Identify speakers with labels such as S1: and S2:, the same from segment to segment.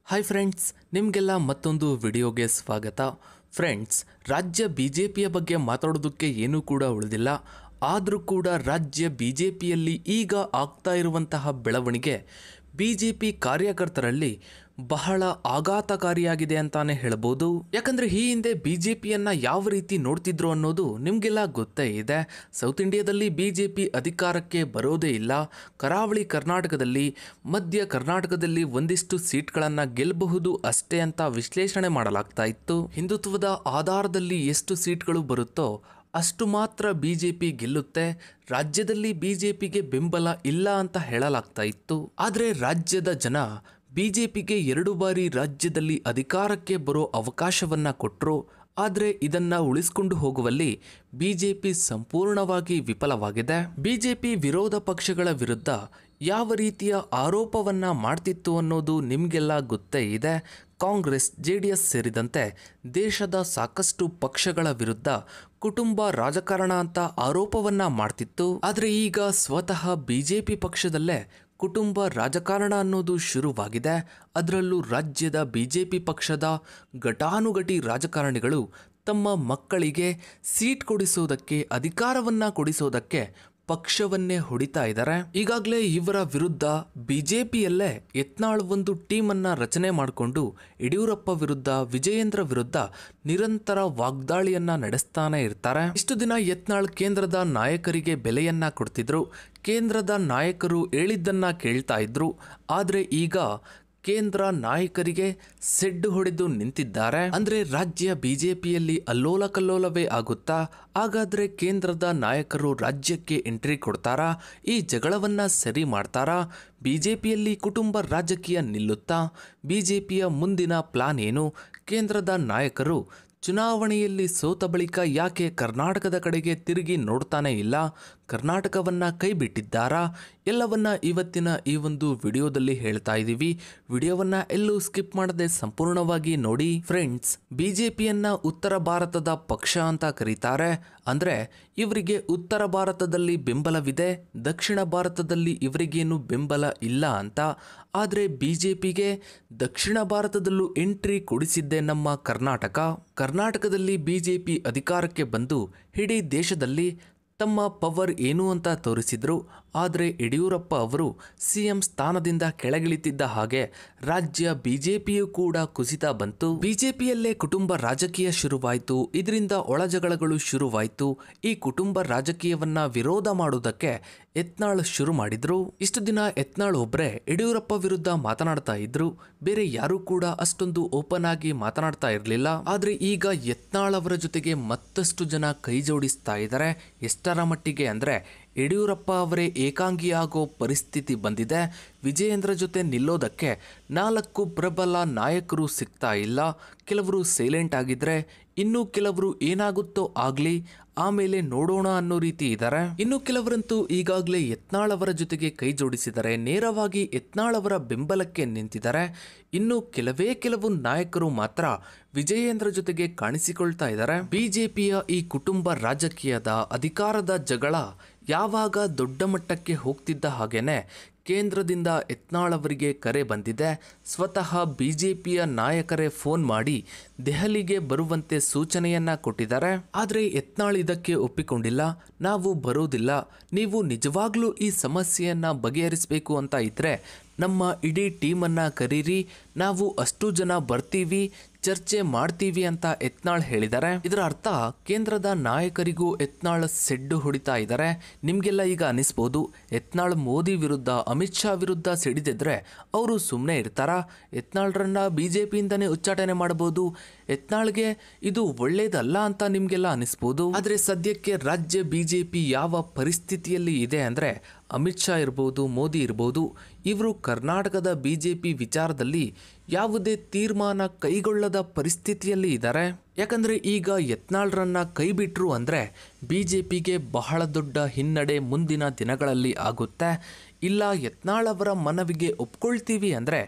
S1: Hi friends, ನಿಮಗೆಲ್ಲ ಮತ್ತೊಂದು ವಿಡಿಯೋಗೆ ಸ್ವಾಗತ. ಫ್ರೆಂಡ್ಸ್, ರಾಜ್ಯ ಬಿಜೆಪಿಯ ಬಗ್ಗೆ ಮಾತಾಡೋದಕ್ಕೆ ಏನೂ ಕೂಡ ಉಳಿದಿಲ್ಲ. ಆದರೂ ಕೂಡ ರಾಜ್ಯ ಬಿಜೆಪಿಯಲ್ಲಿ ಈಗ ಆಗ್ತಾ ಇರುವಂತಹ ಬೆಳವಣಿಗೆ ಬಿಜೆಪಿ ಕಾರ್ಯಕರ್ತರಲ್ಲಿ ಬಹಳ ಆಘಾತಕಾರಿಯಾಗಿದೆ ಅಂತಾನೆ ಹೇಳ್ಬೋದು. ಯಾಕಂದ್ರೆ ಈ ಹಿಂದೆ ಬಿಜೆಪಿಯನ್ನ ಯಾವ ರೀತಿ ನೋಡ್ತಿದ್ರು ಅನ್ನೋದು ನಿಮ್ಗೆಲ್ಲ ಗೊತ್ತೇ ಇದೆ. ಸೌತ್ ಇಂಡಿಯಾದಲ್ಲಿ ಬಿಜೆಪಿ ಅಧಿಕಾರಕ್ಕೆ ಬರೋದೇ ಇಲ್ಲ. ಕರಾವಳಿ ಕರ್ನಾಟಕದಲ್ಲಿ, ಮಧ್ಯ ಕರ್ನಾಟಕದಲ್ಲಿ ಒಂದಿಷ್ಟು ಸೀಟ್ಗಳನ್ನ ಗೆಲ್ಲಬಹುದು ಅಷ್ಟೇ ಅಂತ ವಿಶ್ಲೇಷಣೆ ಮಾಡಲಾಗ್ತಾ ಇತ್ತು. ಹಿಂದುತ್ವದ ಆಧಾರದಲ್ಲಿ ಎಷ್ಟು ಸೀಟ್ಗಳು ಬರುತ್ತೋ ಅಷ್ಟು ಮಾತ್ರ ಬಿಜೆಪಿ ಗೆಲ್ಲುತ್ತೆ, ರಾಜ್ಯದಲ್ಲಿ ಬಿಜೆಪಿಗೆ ಬೆಂಬಲ ಇಲ್ಲ ಅಂತ ಹೇಳಲಾಗ್ತಾ ಇತ್ತು. ಆದರೆ ರಾಜ್ಯದ ಜನ ಬಿಜೆಪಿಗೆ 2 ಬಾರಿ ರಾಜ್ಯದಲ್ಲಿ ಅಧಿಕಾರಕ್ಕೆ ಬರೋ ಅವಕಾಶವನ್ನ ಕೊಟ್ಟರು. ಆದರೆ ಇದನ್ನ ಉಳಿಸಿಕೊಂಡು ಹೋಗುವಲ್ಲಿ ಬಿಜೆಪಿ ಸಂಪೂರ್ಣವಾಗಿ ವಿಫಲವಾಗಿದೆ. ಬಿಜೆಪಿ ವಿರೋಧ ಪಕ್ಷಗಳ ವಿರುದ್ಧ ಯಾವ ರೀತಿಯ ಆರೋಪವನ್ನ ಮಾಡ್ತಿತ್ತು ಅನ್ನೋದು ನಿಮಗೆಲ್ಲ ಗೊತ್ತೇ ಇದೆ. ಕಾಂಗ್ರೆಸ್, ಜೆಡಿಎಸ್ ಸೇರಿದಂತೆ ದೇಶದ ಸಾಕಷ್ಟು ಪಕ್ಷಗಳ ವಿರುದ್ಧ ಕುಟುಂಬ ರಾಜಕಾರಣ ಅಂತ ಆರೋಪವನ್ನ ಮಾಡ್ತಿತ್ತು. ಆದರೆ ಈಗ ಸ್ವತಃ ಬಿಜೆಪಿ ಪಕ್ಷದಲ್ಲೇ ಕುಟುಂಬ ರಾಜಕಾರಣ ಅನ್ನೋದು ಶುರುವಾಗಿದೆ. ಅದರಲ್ಲೂ ರಾಜ್ಯದ ಬಿಜೆಪಿ ಪಕ್ಷದ ಘಟಾನುಘಟಿ ರಾಜಕಾರಣಿಗಳು ತಮ್ಮ ಮಕ್ಕಳಿಗೆ ಸೀಟ್ ಕೊಡಿಸೋದಕ್ಕೆ, ಅಧಿಕಾರವನ್ನ ಕೊಡಿಸೋದಕ್ಕೆ ಪಕ್ಷವನ್ನೇ ಹೊಡಿತಾ ಇದ್ದಾರೆ. ಈಗಾಗಲೇ ಇವರ ವಿರುದ್ಧ ಬಿಜೆಪಿಯಲ್ಲೇ ಯತ್ನಾಳ್ ಒಂದು ಟೀಮನ್ನ ರಚನೆ ಮಾಡಿಕೊಂಡು ಯಡಿಯೂರಪ್ಪ ವಿರುದ್ಧ, ವಿಜಯೇಂದ್ರ ವಿರುದ್ಧ ನಿರಂತರ ವಾಗ್ದಾಳಿಯನ್ನ ನಡೆಸ್ತಾನೆ ಇರ್ತಾರೆ. ಇಷ್ಟು ದಿನ ಯತ್ನಾಳ್ ಕೇಂದ್ರದ ನಾಯಕರಿಗೆ ಬೆಲೆಯನ್ನ ಕೊಡ್ತಿದ್ರು, ಕೇಂದ್ರದ ನಾಯಕರು ಹೇಳಿದ್ದನ್ನ ಕೇಳ್ತಾ ಇದ್ರು. ಆದ್ರೆ ಈಗ ಕೇಂದ್ರ ನಾಯಕರಿಗೆ ಸೆಡ್ಡು ಹೊಡೆದು ನಿಂತಿದ್ದಾರೆ. ಅಂದ್ರೆ ರಾಜ್ಯ ಬಿಜೆಪಿಯಲ್ಲಿ ಅಲ್ಲೋಲ ಕಲ್ಲೋಲವೇ ಆಗುತ್ತಾ? ಹಾಗಾದ್ರೆ ಕೇಂದ್ರದ ನಾಯಕರು ರಾಜ್ಯಕ್ಕೆ ಎಂಟ್ರಿ ಕೊಡ್ತಾರಾ? ಈ ಜಗಳವನ್ನ ಸರಿ ಮಾಡ್ತಾರಾ? ಬಿಜೆಪಿಯಲ್ಲಿ ಕುಟುಂಬ ರಾಜಕೀಯ ನಿಲ್ಲುತ್ತಾ? ಬಿಜೆಪಿಯ ಮುಂದಿನ ಪ್ಲಾನ್ ಏನು? ಕೇಂದ್ರದ ನಾಯಕರು ಚುನಾವಣೆಯಲ್ಲಿ ಸೋತ ಬಳಿಕ ಯಾಕೆ ಕರ್ನಾಟಕದ ಕಡೆಗೆ ತಿರುಗಿ ನೋಡ್ತಾನೆ ಇಲ್ಲ? ಕರ್ನಾಟಕವನ್ನ ಕೈ ಬಿಟ್ಟಿದ್ದಾರಾ? ಎಲ್ಲವನ್ನ ಇವತ್ತಿನ ಈ ಒಂದು ವಿಡಿಯೋದಲ್ಲಿ ಹೇಳ್ತಾ ಇದ್ದೀವಿ. ವಿಡಿಯೋವನ್ನ ಎಲ್ಲೂ ಸ್ಕಿಪ್ ಮಾಡದೆ ಸಂಪೂರ್ಣವಾಗಿ ನೋಡಿ. ಫ್ರೆಂಡ್ಸ್, ಬಿಜೆಪಿಯನ್ನ ಉತ್ತರ ಭಾರತದ ಪಕ್ಷ ಅಂತ ಕರೀತಾರೆ. ಅಂದ್ರೆ ಇವರಿಗೆ ಉತ್ತರ ಭಾರತದಲ್ಲಿ ಬೆಂಬಲವಿದೆ, ದಕ್ಷಿಣ ಭಾರತದಲ್ಲಿ ಇವರಿಗೇನು ಬೆಂಬಲ ಇಲ್ಲ ಅಂತ. ಆದ್ರೆ ಬಿಜೆಪಿಗೆ ದಕ್ಷಿಣ ಭಾರತದಲ್ಲೂ ಎಂಟ್ರಿ ಕೊಡಿಸಿದ್ದೆ ನಮ್ಮ ಕರ್ನಾಟಕದಲ್ಲಿ ಬಿಜೆಪಿ ಅಧಿಕಾರಕ್ಕೆ ಬಂದು ಇಡೀ ದೇಶದಲ್ಲಿ ತಮ್ಮ ಪವರ್ ಏನು ಅಂತ ತೋರಿಸಿದ್ರು. ಆದರೆ ಯಡಿಯೂರಪ್ಪ ಅವರು ಸಿಎಂ ಸ್ಥಾನದಿಂದ ಕೆಳಗಿಳಿತಿದ್ದ ಹಾಗೆ ರಾಜ್ಯ ಬಿಜೆಪಿಯೂ ಕೂಡ ಕುಸಿತ ಬಂತು. ಬಿಜೆಪಿಯಲ್ಲೇ ಕುಟುಂಬ ರಾಜಕೀಯ ಶುರುವಾಯಿತು. ಇದರಿಂದ ಒಳಜಗಳಗಳು ಶುರುವಾಯಿತು. ಈ ಕುಟುಂಬ ರಾಜಕೀಯವನ್ನ ವಿರೋಧ ಮಾಡುವುದಕ್ಕೆ ಯತ್ನಾಳ್ ಶುರು ಮಾಡಿದ್ರು. ಇಷ್ಟು ದಿನ ಯತ್ನಾಳ್ ಒಬ್ರೆ ಯಡಿಯೂರಪ್ಪ ವಿರುದ್ಧ ಮಾತನಾಡ್ತಾ ಇದ್ರು. ಬೇರೆ ಯಾರು ಕೂಡ ಅಷ್ಟೊಂದು ಓಪನ್ ಆಗಿ ಮಾತನಾಡ್ತಾ ಇರಲಿಲ್ಲ. ಆದ್ರೆ ಈಗ ಯತ್ನಾಳ್ ಅವರ ಜೊತೆಗೆ ಮತ್ತಷ್ಟು ಜನ ಕೈ ಜೋಡಿಸ್ತಾ ಇದ್ದಾರೆ. ಎಷ್ಟರ ಮಟ್ಟಿಗೆ ಅಂದ್ರೆ ಯಡಿಯೂರಪ್ಪ ಅವರೇ ಏಕಾಂಗಿಯಾಗೋ ಪರಿಸ್ಥಿತಿ ಬಂದಿದೆ. ವಿಜಯೇಂದ್ರ ಜೊತೆ ನಿಲ್ಲೋದಕ್ಕೆ 4 ಪ್ರಬಲ ನಾಯಕರು ಸಿಗ್ತಾ ಇಲ್ಲ. ಕೆಲವರು ಸೈಲೆಂಟ್ ಆಗಿದ್ರೆ, ಇನ್ನು ಕೆಲವರು ಏನಾಗುತ್ತೋ ಆಗ್ಲಿ, ಆಮೇಲೆ ನೋಡೋಣ ಅನ್ನೋ ರೀತಿ ಇದ್ದಾರೆ. ಇನ್ನು ಕೆಲವರಂತೂ ಈಗಾಗಲೇ ಯತ್ನಾಳ್ ಅವರ ಜೊತೆಗೆ ಕೈ ಜೋಡಿಸಿದ್ದಾರೆ, ನೇರವಾಗಿ ಯತ್ನಾಳ್ ಅವರ ಬೆಂಬಲಕ್ಕೆ ನಿಂತಿದ್ದಾರೆ. ಇನ್ನು ಕೆಲವು ನಾಯಕರು ಮಾತ್ರ ವಿಜಯೇಂದ್ರ ಜೊತೆಗೆ ಕಾಣಿಸಿಕೊಳ್ತಾ ಇದ್ದಾರೆ. ಬಿಜೆಪಿಯ ಈ ಕುಟುಂಬ ರಾಜಕೀಯದ ಅಧಿಕಾರದ ಜಗಳ ಯಾವಾಗ ದೊಡ್ಡ ಮಟ್ಟಕ್ಕೆ ಹೋಗ್ತಿದ್ದ ಹಾಗೇನೆ ಕೇಂದ್ರದಿಂದ ಯತ್ನಾಳ್ ಅವರಿಗೆ ಕರೆ ಬಂದಿದೆ. ಸ್ವತಃ ಬಿಜೆಪಿಯ ನಾಯಕರೇ ಫೋನ್ ಮಾಡಿ ದೆಹಲಿಗೆ ಬರುವಂತೆ ಸೂಚನೆಯನ್ನ ಕೊಟ್ಟಿದ್ದಾರೆ. ಆದರೆ ಯತ್ನಾಳ್ ಇದಕ್ಕೆ ಒಪ್ಪಿಕೊಂಡಿಲ್ಲ. ನಾವು ಬರೋದಿಲ್ಲ, ನೀವು ನಿಜವಾಗ್ಲೂ ಈ ಸಮಸ್ಯೆಯನ್ನ ಬಗೆಹರಿಸಬೇಕು ಅಂತ ಇದ್ರೆ ನಮ್ಮ ಇಡೀ ಟೀಮನ್ನ ಕರೀರಿ, ನಾವು ಅಷ್ಟು ಜನ ಬರ್ತೀವಿ, ಚರ್ಚೆ ಮಾಡ್ತೀವಿ ಅಂತ ಯತ್ನಾಳ್ ಹೇಳಿದ್ದಾರೆ. ಇದರ ಅರ್ಥ ಕೇಂದ್ರದ ನಾಯಕರಿಗೂ ಯತ್ನಾಳ್ ಸೆಡ್ಡು ಹೊಡಿತಾ ಇದ್ದಾರೆ. ನಿಮ್ಗೆಲ್ಲ ಈಗ ಅನಿಸ್ಬೋದು, ಯತ್ನಾಳ್ ಮೋದಿ ವಿರುದ್ಧ, ಅಮಿತ್ ಶಾ ವಿರುದ್ಧ ಸಿಡಿದಿದ್ರೆ ಅವರು ಸುಮ್ಮನೆ ಇರ್ತಾರಾ? ಯತ್ನಾಳ್ರನ್ನ ಬಿಜೆಪಿಯಿಂದನೇ ಉಚ್ಚಾಟನೆ ಮಾಡಬಹುದು, ಯತ್ನಾಳ್ಗೆ ಇದು ಒಳ್ಳೇದಲ್ಲ ಅಂತ ನಿಮ್ಗೆಲ್ಲ ಅನಿಸ್ಬೋದು. ಆದ್ರೆ ಸದ್ಯಕ್ಕೆ ರಾಜ್ಯ ಬಿಜೆಪಿ ಯಾವ ಪರಿಸ್ಥಿತಿಯಲ್ಲಿ ಇದೆ ಅಂದ್ರೆ, ಅಮಿತ್ ಶಾ ಇರ್ಬೋದು, ಮೋದಿ ಇರ್ಬೋದು, ಇವರು ಕರ್ನಾಟಕದ ಬಿಜೆಪಿ ವಿಚಾರದಲ್ಲಿ ಯಾವುದೇ ತೀರ್ಮಾನ ಕೈಗೊಳ್ಳದ ಪರಿಸ್ಥಿತಿಯಲ್ಲಿ ಇದ್ದಾರೆ. ಯಾಕಂದ್ರೆ ಈಗ ಯತ್ನಾಳ್ರನ್ನ ಕೈ ಬಿಟ್ರು ಅಂದ್ರೆ ಬಿಜೆಪಿಗೆ ಬಹಳ ದೊಡ್ಡ ಹಿನ್ನಡೆ ಮುಂದಿನ ದಿನಗಳಲ್ಲಿ ಆಗುತ್ತೆ. ಇಲ್ಲ ಯತ್ನಾಳ್ ಅವರ ಮನವಿಗೆ ಒಪ್ಕೊಳ್ತೀವಿ ಅಂದ್ರೆ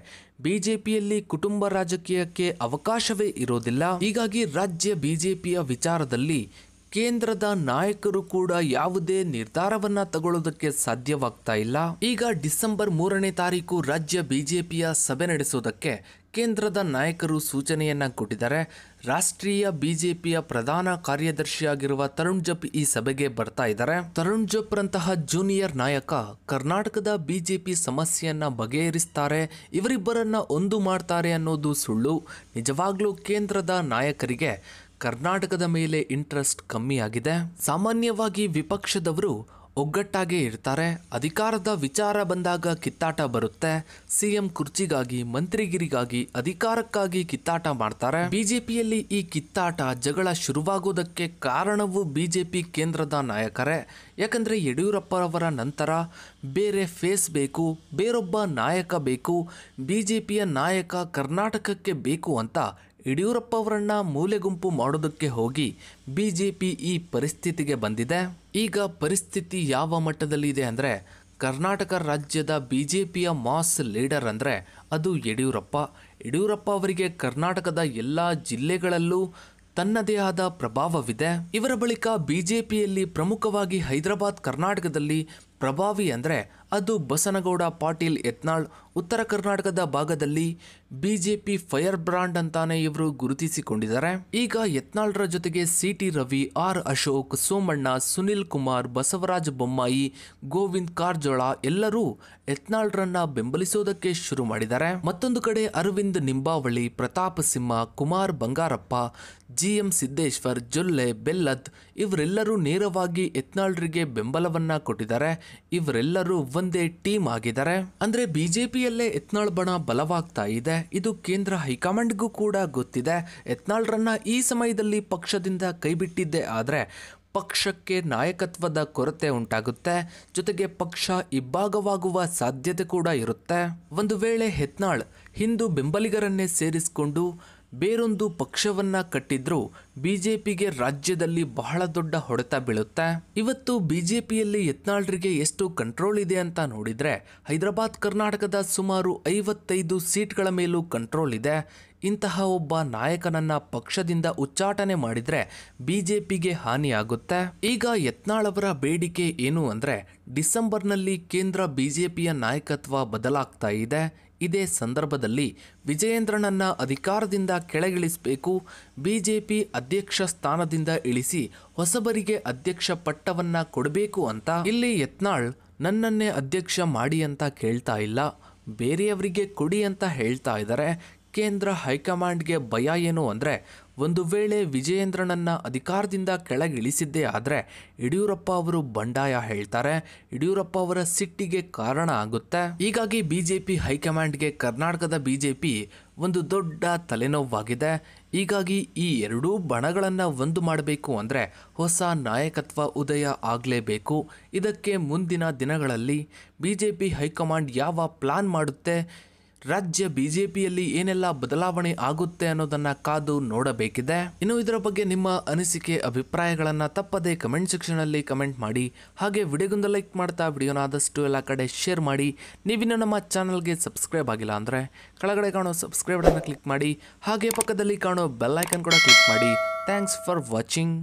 S1: ಬಿಜೆಪಿಯಲ್ಲಿ ಕುಟುಂಬ ರಾಜಕೀಯಕ್ಕೆ ಅವಕಾಶವೇ ಇರೋದಿಲ್ಲ. ಹೀಗಾಗಿ ರಾಜ್ಯ ಬಿಜೆಪಿಯ ವಿಚಾರದಲ್ಲಿ ಕೇಂದ್ರದ ನಾಯಕರು ಕೂಡ ಯಾವುದೇ ನಿರ್ಧಾರವನ್ನ ತಗೊಳ್ಳೋದಕ್ಕೆ ಸಾಧ್ಯವಾಗ್ತಾ ಇಲ್ಲ. ಈಗ ಡಿಸೆಂಬರ್ 3ನೇ ತಾರೀಕು ರಾಜ್ಯ ಬಿಜೆಪಿಯ ಸಭೆ ನಡೆಸೋದಕ್ಕೆ ಕೇಂದ್ರದ ನಾಯಕರು ಸೂಚನೆಯನ್ನ ಕೊಟ್ಟಿದ್ದಾರೆ. ರಾಷ್ಟ್ರೀಯ ಬಿಜೆಪಿಯ ಪ್ರಧಾನ ಕಾರ್ಯದರ್ಶಿಯಾಗಿರುವ ತರುಣ್ ಜುಪ್ ಈ ಸಭೆಗೆ ಬರ್ತಾ ಇದ್ದಾರೆ. ತರುಣ್ ಜುಪ್ ರಂತಹ ಜೂನಿಯರ್ ನಾಯಕ ಕರ್ನಾಟಕದ ಬಿಜೆಪಿ ಸಮಸ್ಯೆಯನ್ನ ಬಗೆಹರಿಸ್ತಾರೆ, ಇವರಿಬ್ಬರನ್ನ ಒಂದು ಮಾಡ್ತಾರೆ ಅನ್ನೋದು ಸುಳ್ಳು. ನಿಜವಾಗ್ಲೂ ಕೇಂದ್ರದ ನಾಯಕರಿಗೆ ಕರ್ನಾಟಕದ ಮೇಲೆ ಇಂಟ್ರೆಸ್ಟ್ ಕಮ್ಮಿ ಆಗಿದೆ. ಸಾಮಾನ್ಯವಾಗಿ ವಿಪಕ್ಷದವರು ಒಗ್ಗಟ್ಟಾಗೇ ಇರ್ತಾರೆ. ಅಧಿಕಾರದ ವಿಚಾರ ಬಂದಾಗ ಕಿತ್ತಾಟ ಬರುತ್ತೆ. ಸಿಎಂ ಕುರ್ಚಿಗಾಗಿ, ಮಂತ್ರಿಗಿರಿಗಾಗಿ, ಅಧಿಕಾರಕ್ಕಾಗಿ ಕಿತ್ತಾಟ ಮಾಡ್ತಾರೆ. ಬಿಜೆಪಿಯಲ್ಲಿ ಈ ಕಿತ್ತಾಟ, ಜಗಳ ಶುರುವಾಗೋದಕ್ಕೆ ಕಾರಣವೂ ಬಿಜೆಪಿ ಕೇಂದ್ರದ ನಾಯಕರೇ. ಯಾಕಂದ್ರೆ ಯಡಿಯೂರಪ್ಪರವರ ನಂತರ ಬೇರೆ ಫೇಸ್ ಬೇಕು, ಬೇರೊಬ್ಬ ನಾಯಕ ಬೇಕು, ಬಿಜೆಪಿಯ ನಾಯಕ ಕರ್ನಾಟಕಕ್ಕೆ ಬೇಕು ಅಂತ ಯಡಿಯೂರಪ್ಪ ಅವರನ್ನ ಮೂಲೆಗುಂಪು ಮಾಡೋದಕ್ಕೆ ಹೋಗಿ ಬಿಜೆಪಿ ಈ ಪರಿಸ್ಥಿತಿಗೆ ಬಂದಿದೆ. ಈಗ ಪರಿಸ್ಥಿತಿ ಯಾವ ಮಟ್ಟದಲ್ಲಿ ಇದೆ ಅಂದರೆ, ಕರ್ನಾಟಕ ರಾಜ್ಯದ ಬಿಜೆಪಿಯ ಮಾಸ್ ಲೀಡರ್ ಅಂದರೆ ಅದು ಯಡಿಯೂರಪ್ಪ ಅವರಿಗೆ ಕರ್ನಾಟಕದ ಎಲ್ಲ ಜಿಲ್ಲೆಗಳಲ್ಲೂ ತನ್ನದೇ ಆದ ಪ್ರಭಾವವಿದೆ. ಇವರ ಬಳಿಕ ಬಿಜೆಪಿಯಲ್ಲಿ ಪ್ರಮುಖವಾಗಿ ಹೈದರಾಬಾದ್ ಕರ್ನಾಟಕದಲ್ಲಿ ಪ್ರಭಾವಿ ಅಂದರೆ ಅದು ಬಸನಗೌಡ ಪಾಟೀಲ್ ಯತ್ನಾಳ್. ಉತ್ತರ ಕರ್ನಾಟಕದ ಭಾಗದಲ್ಲಿ ಬಿಜೆಪಿ ಫೈರ್ ಬ್ರಾಂಡ್ ಅಂತಾನೆ ಇವರು ಗುರುತಿಸಿಕೊಂಡಿದ್ದಾರೆ. ಈಗ ಯತ್ನಾಳ್ರ ಜೊತೆಗೆ ಸಿಟಿ ರವಿ, ಆರ್ ಅಶೋಕ್, ಸೋಮಣ್ಣ, ಸುನಿಲ್ ಕುಮಾರ್, ಬಸವರಾಜ ಬೊಮ್ಮಾಯಿ, ಗೋವಿಂದ್ ಕಾರಜೋಳ ಎಲ್ಲರೂ ಯತ್ನಾಳ್ರನ್ನ ಬೆಂಬಲಿಸೋದಕ್ಕೆ ಶುರು ಮಾಡಿದ್ದಾರೆ. ಮತ್ತೊಂದು ಕಡೆ ಅರವಿಂದ್ ನಿಂಬಾವಳಿ, ಪ್ರತಾಪ್ ಸಿಂಹ, ಕುಮಾರ್ ಬಂಗಾರಪ್ಪ, GM ಸಿದ್ದೇಶ್ವರ್, ಜೊಲ್ಲೆ, ಬೆಲ್ಲದ್ ಇವರೆಲ್ಲರೂ ನೇರವಾಗಿ ಯತ್ನಾಳ್ರಿಗೆ ಬೆಂಬಲವನ್ನ ಕೊಟ್ಟಿದ್ದಾರೆ. ಇವರೆಲ್ಲರೂ ಒಂದೇ ಟೀಮ್ ಆಗಿದ್ದಾರೆ. ಅಂದ್ರೆ ಬಿಜೆಪಿಯಲ್ಲೇ ಯತ್ನಾಳ್ ಬಣ ಬಲವಾಗ್ತಾ ಇದೆ. ಇದು ಕೇಂದ್ರ ಹೈಕಮಾಂಡ್ಗೂ ಕೂಡ ಗೊತ್ತಿದೆ. ಯತ್ನಾಳ್ರನ್ನ ಈ ಸಮಯದಲ್ಲಿ ಪಕ್ಷದಿಂದ ಕೈಬಿಟ್ಟಿದ್ದೇ ಆದ್ರೆ ಪಕ್ಷಕ್ಕೆ ನಾಯಕತ್ವದ ಕೊರತೆ ಉಂಟಾಗುತ್ತೆ. ಜೊತೆಗೆ ಪಕ್ಷ ಇಬ್ಬಾಗವಾಗುವ ಸಾಧ್ಯತೆ ಕೂಡ ಇರುತ್ತೆ. ಒಂದು ವೇಳೆ ಯತ್ನಾಳ್ ಹಿಂದೂ ಬೆಂಬಲಿಗರನ್ನೇ ಸೇರಿಸಿಕೊಂಡು ಬೇರೊಂದು ಪಕ್ಷವನ್ನ ಕಟ್ಟಿದ್ರು ಬಿಜೆಪಿಗೆ ರಾಜ್ಯದಲ್ಲಿ ಬಹಳ ದೊಡ್ಡ ಹೊಡೆತ ಬೀಳುತ್ತೆ. ಇವತ್ತು ಬಿಜೆಪಿಯಲ್ಲಿ ಯತ್ನಾಳ್ರಿಗೆ ಎಷ್ಟು ಕಂಟ್ರೋಲ್ ಇದೆ ಅಂತ ನೋಡಿದ್ರೆ, ಹೈದರಾಬಾದ್ ಕರ್ನಾಟಕದ ಸುಮಾರು 55 ಸೀಟ್ಗಳ ಮೇಲೂ ಕಂಟ್ರೋಲ್ ಇದೆ. ಇಂತಹ ಒಬ್ಬ ನಾಯಕನನ್ನ ಪಕ್ಷದಿಂದ ಉಚ್ಚಾಟನೆ ಮಾಡಿದ್ರೆ ಬಿಜೆಪಿಗೆ ಹಾನಿಯಾಗುತ್ತೆ. ಈಗ ಯತ್ನಾಳ್ ಅವರ ಬೇಡಿಕೆ ಏನು ಅಂದ್ರೆ, ಡಿಸೆಂಬರ್ನಲ್ಲಿ ಕೇಂದ್ರ ಬಿಜೆಪಿಯ ನಾಯಕತ್ವ ಬದಲಾಗ್ತಾ ಇದೆ. ಇದೇ ಸಂದರ್ಭದಲ್ಲಿ ವಿಜಯೇಂದ್ರನನ್ನ ಅಧಿಕಾರದಿಂದ ಕೆಳಗಿಳಿಸಬೇಕು, ಬಿಜೆಪಿ ಅಧ್ಯಕ್ಷ ಸ್ಥಾನದಿಂದ ಇಳಿಸಿ ಹೊಸಬರಿಗೆ ಅಧ್ಯಕ್ಷ ಪಟ್ಟವನ್ನ ಕೊಡಬೇಕು ಅಂತ. ಇಲ್ಲಿ ಯತ್ನಾಳ್ ನನ್ನನ್ನೇ ಅಧ್ಯಕ್ಷ ಮಾಡಿ ಅಂತ ಕೇಳ್ತಾ ಇಲ್ಲ, ಬೇರೆಯವರಿಗೆ ಕೊಡಿ ಅಂತ ಹೇಳ್ತಾ ಇದ್ದಾರೆ. ಕೇಂದ್ರ ಹೈಕಮಾಂಡ್ಗೆ ಭಯ ಏನು ಅಂದರೆ, ಒಂದು ವೇಳೆ ವಿಜಯೇಂದ್ರನನ್ನ ಅಧಿಕಾರದಿಂದ ಕೆಳಗಿಳಿಸಿದ್ದೇ ಆದರೆ ಯಡಿಯೂರಪ್ಪ ಅವರು ಬಂಡಾಯ ಹೇಳ್ತಾರೆ, ಯಡಿಯೂರಪ್ಪ ಅವರ ಸಿಟ್ಟಿಗೆ ಕಾರಣ ಆಗುತ್ತೆ. ಹೀಗಾಗಿ ಬಿಜೆಪಿ ಹೈಕಮಾಂಡ್ಗೆ ಕರ್ನಾಟಕದ ಬಿಜೆಪಿ ಒಂದು ದೊಡ್ಡ ತಲೆನೋವಾಗಿದೆ. ಹೀಗಾಗಿ ಈ ಎರಡೂ ಬಣಗಳನ್ನು ಒಂದು ಮಾಡಬೇಕು ಅಂದರೆ ಹೊಸ ನಾಯಕತ್ವ ಉದಯ ಆಗಲೇಬೇಕು. ಇದಕ್ಕೆ ಮುಂದಿನ ದಿನಗಳಲ್ಲಿ ಬಿಜೆಪಿ ಹೈಕಮಾಂಡ್ ಯಾವ ಪ್ಲಾನ್ ಮಾಡುತ್ತೆ, ರಾಜ್ಯ ಬಿಜೆಪಿಯಲ್ಲಿ ಏನೆಲ್ಲ ಬದಲಾವಣೆ ಆಗುತ್ತೆ ಅನ್ನೋದನ್ನ ಕಾದು ನೋಡಬೇಕಿದೆ. ಇನ್ನು ಇದರ ಬಗ್ಗೆ ನಿಮ್ಮ ಅನಿಸಿಕೆ, ಅಭಿಪ್ರಾಯಗಳನ್ನು ತಪ್ಪದೆ ಕಮೆಂಟ್ ಸೆಕ್ಷನ್ ಅಲ್ಲಿ ಕಮೆಂಟ್ ಮಾಡಿ. ಹಾಗೆ ವಿಡಿಯೋಗೊಂದು ಲೈಕ್ ಮಾಡ್ತಾ ವಿಡಿಯೋನ ಆದಷ್ಟು ಎಲ್ಲ ಕಡೆ ಶೇರ್ ಮಾಡಿ. ನೀವಿನ್ನು ನಮ್ಮ ಚಾನಲ್ಗೆ ಸಬ್ಸ್ಕ್ರೈಬ್ ಆಗಿಲ್ಲ ಅಂದರೆ ಕೆಳಗಡೆ ಕಾಣೋ ಸಬ್ಸ್ಕ್ರೈಬ್ ಬಟನ್ ಕ್ಲಿಕ್ ಮಾಡಿ. ಹಾಗೆ ಪಕ್ಕದಲ್ಲಿ ಕಾಣೋ ಬೆಲ್ ಐಕನ್ ಕೂಡ ಕ್ಲಿಕ್ ಮಾಡಿ. Thanks for watching.